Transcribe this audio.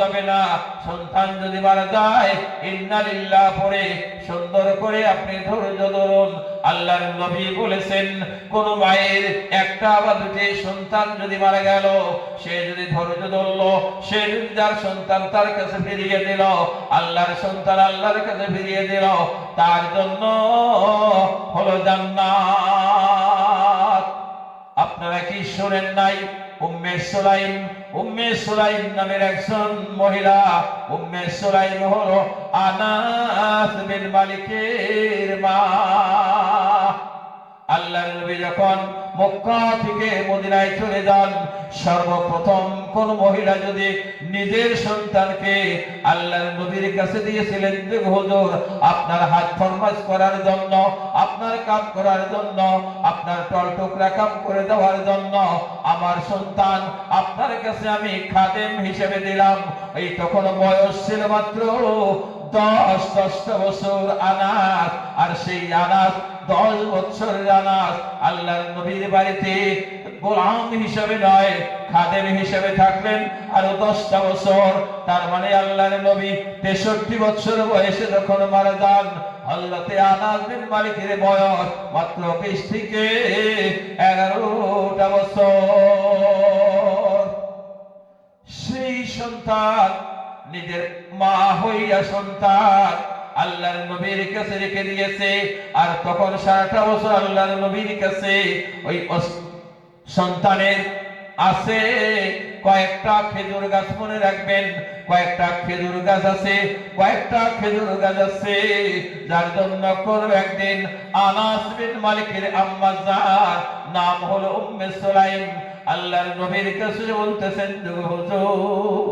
যাবে না। সন্তান যদি মারা যায় ইন্না লিল্লাহ পড়ে সুন্দর করে আপনি ধৈর্য ধরুন। আল্লাহর নবী বলেছেন, কোন মায়ের একটা বা দুটি সন্তান যদি মারা গেল, সে যদি ধৈর্য ধরলো, সে যদি যার সন্তান তার কাছে ফিরিয়ে দিল, আল্লাহর সন্তান আল্লাহর কাছে ফিরিয়ে দিল, তার জন্য হলো জান্নাত। আপনারা কি শোনেন নাই? উম্মে সুলাইম নামের একজন মহিলা। উম্মে সুলাইম হলো আনাস বিন মালিকের মা। আল্লাহর নবী যখন মক্কা থেকে মদিনায় চলে যান, সর্বপ্রথম কোন মহিলা যদি নিজের সন্তানকে আল্লাহর নবীর কাছে দিয়েছিলেন, হুজুর আপনার হাত ফরমাস করার জন্য, আপনার কাম করার জন্য, আপনার টলটুকরা কাম করে দেওয়ার জন্য আমার সন্তান আপনার কাছে আমি খাদেম হিসেবে দিলাম। এই তখন বয়স ছিল মাত্র 10 বছর আনাস। আর সেই আনাস 10 বছরের আনাস আল্লাহর নবীর বাড়িতে গোলাম হিসেবে নয়, খাদেম হিসেবে থাকলেন আরো 10টা বছর। তার মানে আল্লাহর নবী 63 বছর বয়সে যখন মারা যান, হযরতে আনাস বিন মালিকের বয়স মাত্র 20 থেকে 11টা বছর। সেই সন্তান নিজের মা হইয়া সন্তান আল্লাহর নবীর কাছে রেখে দিয়েছে। আর তখন 7টা বছর আল্লাহর নবীর কাছে ওই সন্তানের আছে কয়েকটা খেজুর গাছ। মনে রাখবেন, কয়েকটা খেজুর গাছ আছে, কয়েকটা খেজুর গাছ আছে, যার জন্য করবে একদিন আনাস বিন মালিকের আম্মা যার নাম হলো উম্মে সুলাইম আল্লাহর নবীর কাছে বলতেছেন, হুজুর